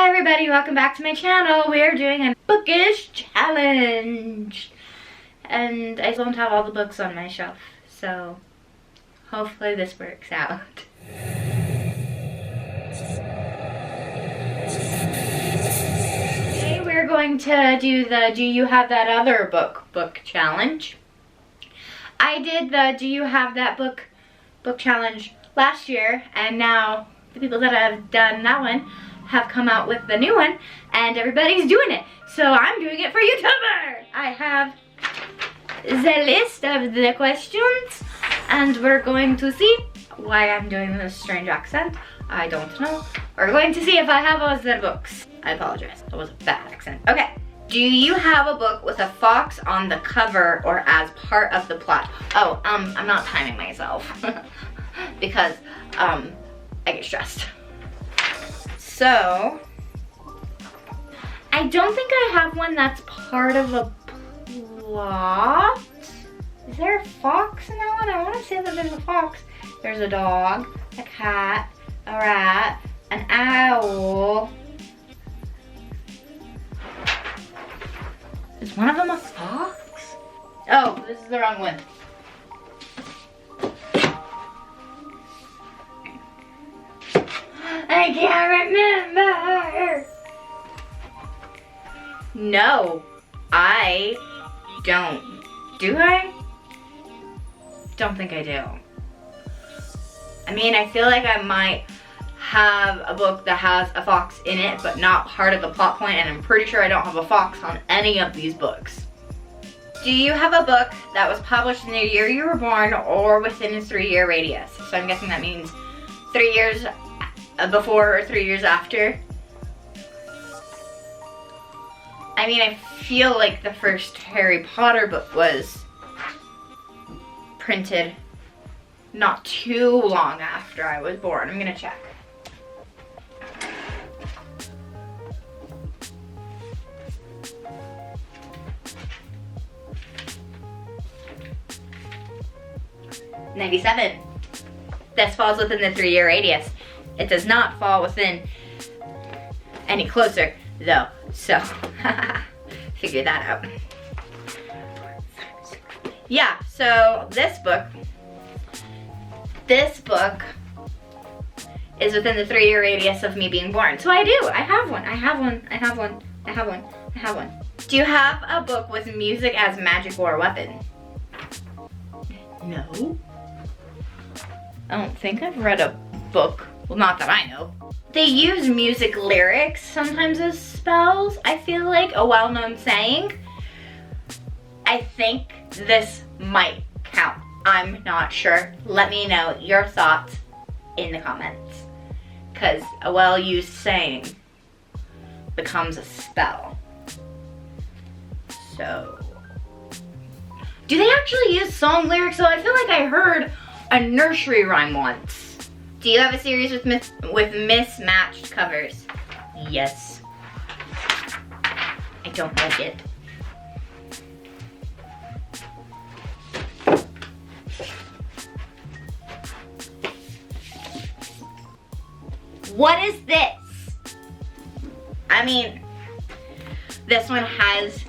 Hi everybody, welcome back to my channel. We are doing a bookish challenge. And I don't have all the books on my shelf, so hopefully this works out. Today we're going to do the Do You Have That Other book challenge. I did the Do You Have That book challenge last year, and now the people that have done that one have come out with the new one, and everybody's doing it. So I'm doing it for YouTuber. I have the list of the questions, and we're going to see why I'm doing this strange accent. I don't know. We're going to see if I have all the books. I apologize. That was a bad accent. Okay. Do you have a book with a fox on the cover or as part of the plot? Oh, I'm not timing myself because I get stressed. So, I don't think I have one that's part of a plot. Is there a fox in that one? I want to say that there's a fox. There's a dog, a cat, a rat, an owl. Is one of them a fox? Oh, this is the wrong one. I can't remember. No, I don't. Do I? Don't think I do. I mean, I feel like I might have a book that has a fox in it, but not part of the plot point, and I'm pretty sure I don't have a fox on any of these books. Do you have a book that was published in the year you were born or within a 3-year radius? So I'm guessing that means 3 years before or 3 years after. I mean, I feel like the first Harry Potter book was printed not too long after I was born. I'm gonna check. '97. This falls within the 3-year radius. It does not fall within any closer though, so figure that out. Yeah, so this book is within the 3-year radius of me being born. So I do, I have one. Do you have a book with music as magic or weapon? No. I don't think I've read a book. Well, not that I know. They use music lyrics sometimes as spells, I feel like, a well-known saying. I think this might count. I'm not sure. Let me know your thoughts in the comments, because a well-used saying becomes a spell. So, do they actually use song lyrics? So I feel like I heard a nursery rhyme once. Do you have a series with mismatched covers? Yes. I don't like it. What is this? I mean, this one has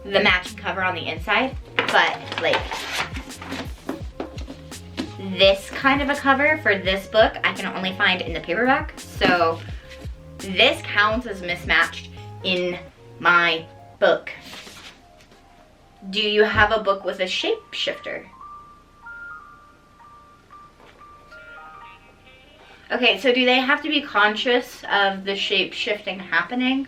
the matching cover on the inside, but like this kind of a cover for this book I can only find in the paperback, so this counts as mismatched in my book. Do you have a book with a shapeshifter? Okay, so do they have to be conscious of the shape-shifting happening?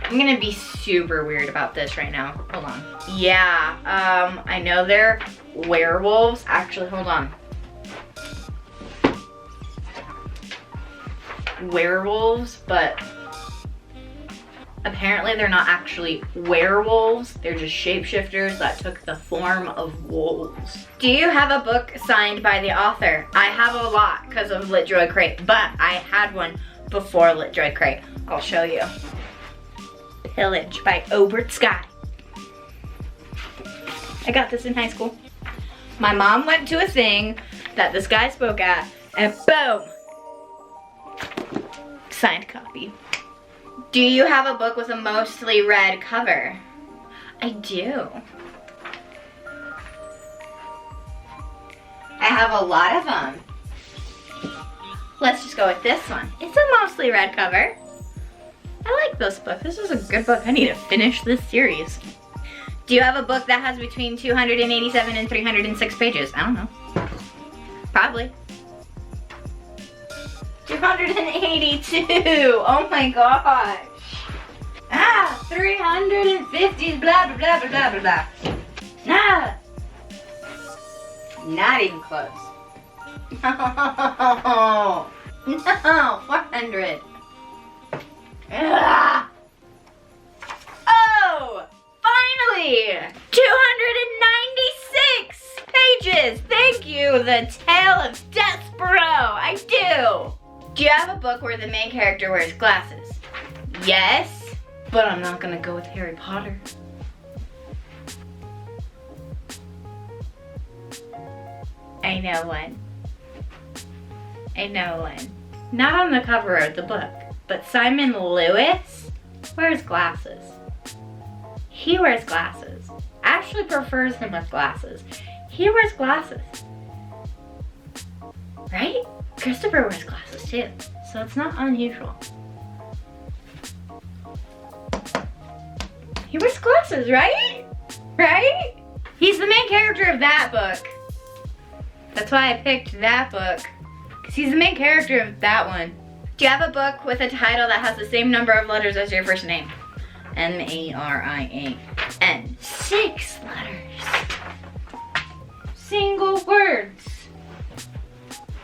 I'm gonna be super weird about this right now. Hold on. Yeah, I know they're werewolves. Actually, hold on. Werewolves, but apparently they're not actually werewolves. They're just shapeshifters that took the form of wolves. Do you have a book signed by the author? I have a lot because of Lit Droid Crate, but I had one before Lit Droid Crate. I'll show you. Pillage by Obert Sky. I got this in high school. My mom went to a thing that this guy spoke at, and boom, signed copy. Do you have a book with a mostly red cover? I do. I have a lot of them. Let's just go with this one. It's a mostly red cover. I like this book. This is a good book. I need to finish this series. Do you have a book that has between 287 and 306 pages? I don't know. Probably. 282. Oh my gosh. 350, blah, blah, blah, blah, blah, blah. Nah. Not even close. No. No, 400. Ugh. Oh, finally, 296 pages. Thank you, The Tale of Despero. I do. Do you have a book where the main character wears glasses? Yes, but I'm not gonna go with Harry Potter. I know one. I know one. Not on the cover of the book, but Simon Lewis wears glasses. He wears glasses. Ashley prefers him with glasses. He wears glasses. Right? Christopher wears glasses too, so it's not unusual. He wears glasses, right? Right? He's the main character of that book. That's why I picked that book, because he's the main character of that one. Do you have a book with a title that has the same number of letters as your first name? M-A-R-I-A-N. 6 letters. Single words.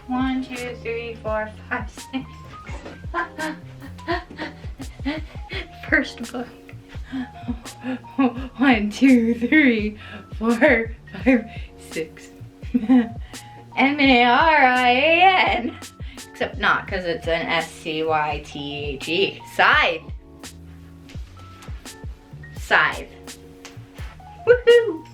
1, 2, 3, 4, 5, 6. First book. 1, 2, 3, 4, 5, 6. M-A-R-I-A-N. Except not, because it's an S-C-Y-T-H-E. Scythe. Scythe. Woohoo!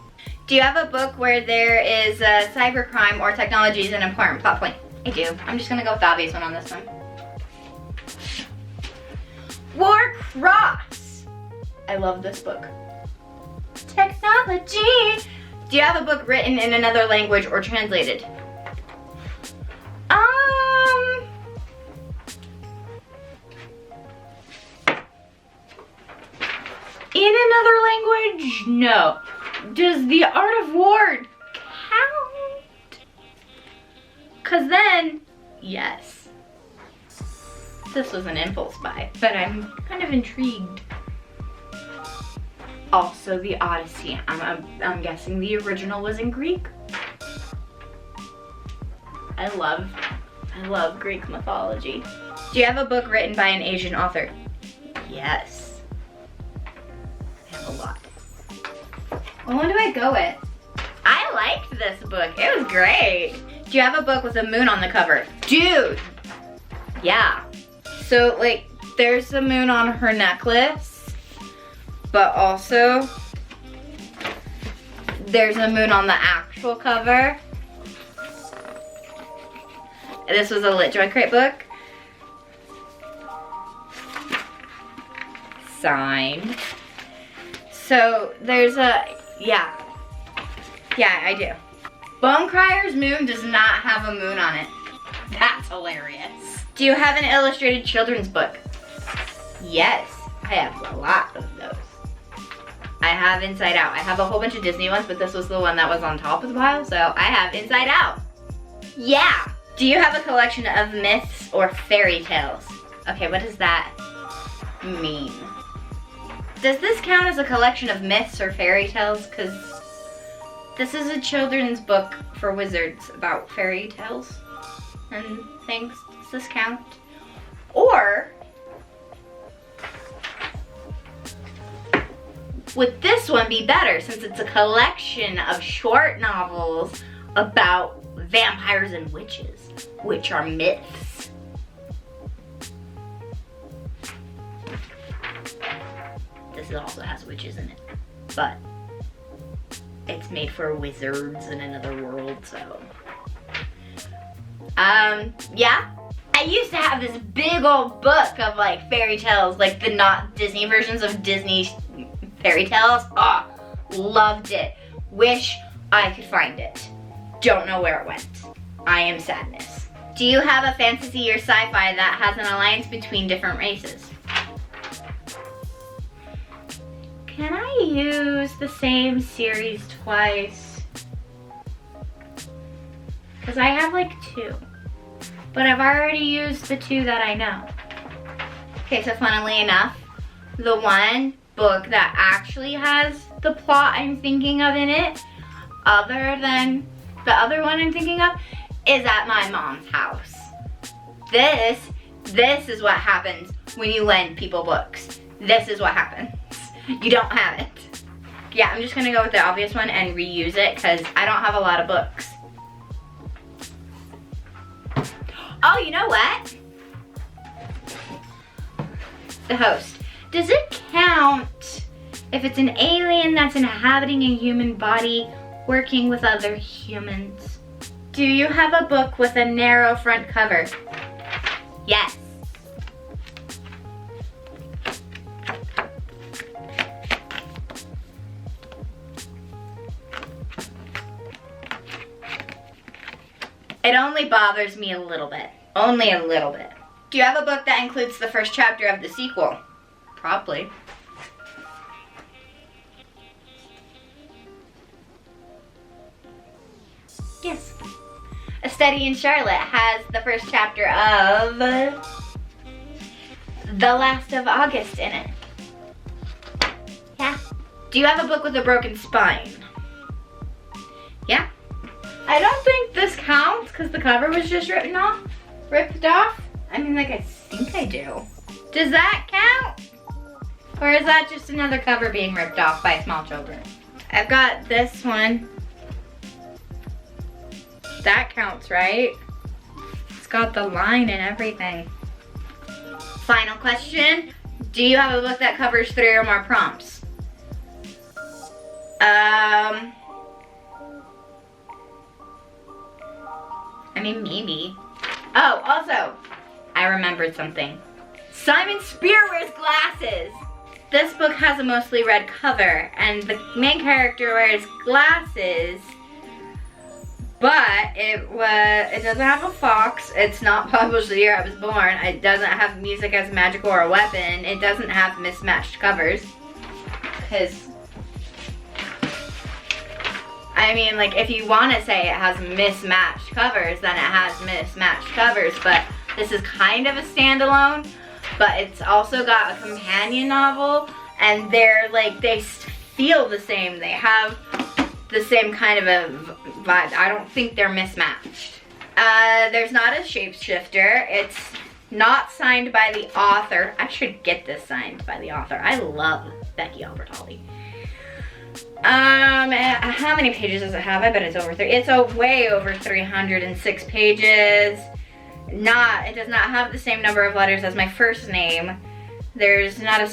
Do you have a book where there is cybercrime or technology is an important plot point? I do. I'm just gonna go with the obvious one on this one. Warcross. I love this book. Technology. Do you have a book written in another language or translated? In another language? No. Does The Art of War count? Cause then, yes. This was an impulse buy, but I'm kind of intrigued. Also, the Odyssey. I'm guessing the original was in Greek. I love Greek mythology. Do you have a book written by an Asian author? Yes. I have a lot. What one do I go with? I liked this book. It was great. Do you have a book with a moon on the cover? Dude. Yeah. So, like, there's a moon on her necklace, but also there's a moon on the actual cover. This was a Lit Joy Crate book. Signed. So there's a, yeah, I do. Bone Crier's moon does not have a moon on it. That's hilarious. Do you have an illustrated children's book? Yes, I have a lot of those. I have Inside Out. I have a whole bunch of Disney ones, but this was the one that was on top of the pile, so I have Inside Out. Yeah. Do you have a collection of myths or fairy tales? Okay, what does that mean? Does this count as a collection of myths or fairy tales? Because this is a children's book for wizards about fairy tales and things. Does this count? Or would this one be better since it's a collection of short novels about vampires and witches, which are myths? This also has witches in it, but it's made for wizards in another world, so. Yeah. I used to have this big old book of like fairy tales, like the not Disney versions of Disney fairy tales. Oh, loved it. Wish I could find it. Don't know where it went. I am sadness. Do you have a fantasy or sci-fi that has an alliance between different races? Can I use the same series twice? Because I have like 2. But I've already used the 2 that I know. Okay, so funnily enough, the one book that actually has the plot I'm thinking of in it, other than the other one I'm thinking of, is at my mom's house. This is what happens when you lend people books. This is what happens. You don't have it. Yeah, I'm just gonna go with the obvious one and reuse it because I don't have a lot of books. Oh, you know what? The host. Does it count if it's an alien that's inhabiting a human body working with other humans? Do you have a book with a narrow front cover? Yes. It only bothers me a little bit. Only a little bit. Do you have a book that includes the first chapter of the sequel? Probably. Yes. A Study in Charlotte has the first chapter of The Last of August in it. Yeah. Do you have a book with a broken spine? Yeah. I don't think this counts because the cover was just ripped off. I mean, like, I think I do. Does that count? Or is that just another cover being ripped off by small children? I've got this one. That counts, right? It's got the line and everything. Final question. Do you have a book that covers 3 or more prompts? I mean, maybe. Oh, also, I remembered something. Simon Spear wears glasses. This book has a mostly red cover, and the main character wears glasses, but it doesn't have a fox. It's not published the year I was born. It doesn't have music as magical or a weapon. It doesn't have mismatched covers, because I mean, like, if you want to say it has mismatched covers, then it has mismatched covers, but this is kind of a standalone, but it's also got a companion novel, and they're like, they feel the same. They have the same kind of a vibe. I don't think they're mismatched. There's not a shapeshifter. It's not signed by the author. I should get this signed by the author. I love Becky Albertalli. How many pages does it have? I bet it's over 3. It's way over 306 pages. It does not have the same number of letters as my first name. There's not a,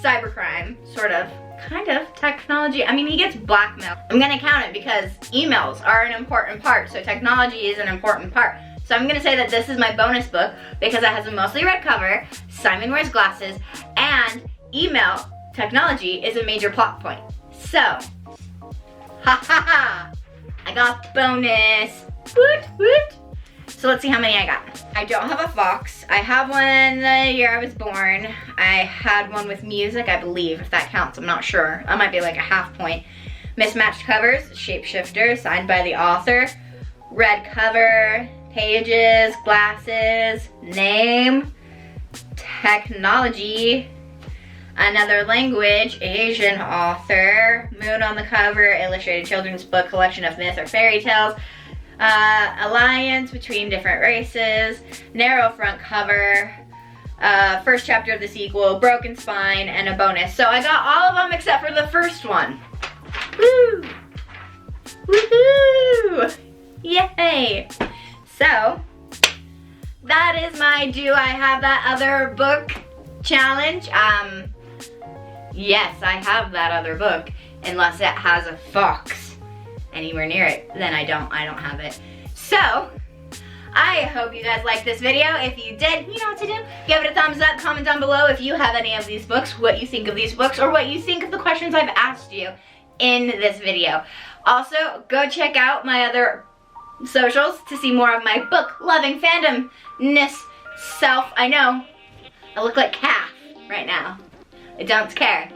cybercrime, sort of, kind of, technology. I mean, he gets blackmailed. I'm gonna count it because emails are an important part, so technology is an important part. So I'm gonna say that this is my bonus book because it has a mostly red cover, Simon wears glasses, and email technology is a major plot point. So, ha ha ha, I got bonus, woot woot. So let's see how many I got. I don't have a fox. I have one the year I was born. I had one with music, I believe, if that counts, I'm not sure. That might be like a half point. Mismatched covers, shapeshifter, signed by the author, red cover, pages, glasses, name, technology, another language, Asian author, moon on the cover, illustrated children's book, collection of myth or fairy tales, alliance between different races, narrow front cover, first chapter of the sequel, broken spine, and a bonus. So I got all of them except for the first one. Woo! Woohoo! Yay! So, that is my Do I Have That Other Book challenge. Yes, I have that other book, unless it has a fox. anywhere near it, then I don't have it. So, I hope you guys liked this video. If you did, you know what to do. Give it a thumbs up, comment down below if you have any of these books, what you think of these books, or what you think of the questions I've asked you in this video. Also, go check out my other socials to see more of my book-loving fandom-ness self. I know, I look like calf right now. I don't care.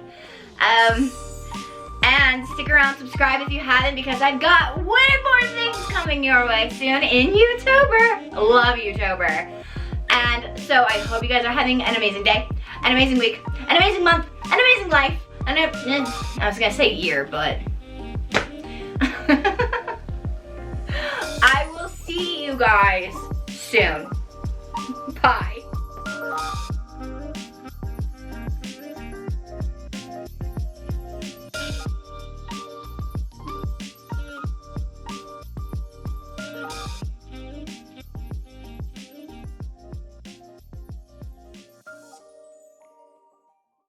And stick around, subscribe if you haven't, because I've got way more things coming your way soon in YouTuber. Love YouTuber. And so I hope you guys are having an amazing day, an amazing week, an amazing month, an amazing life. And I was gonna say year, but I will see you guys soon.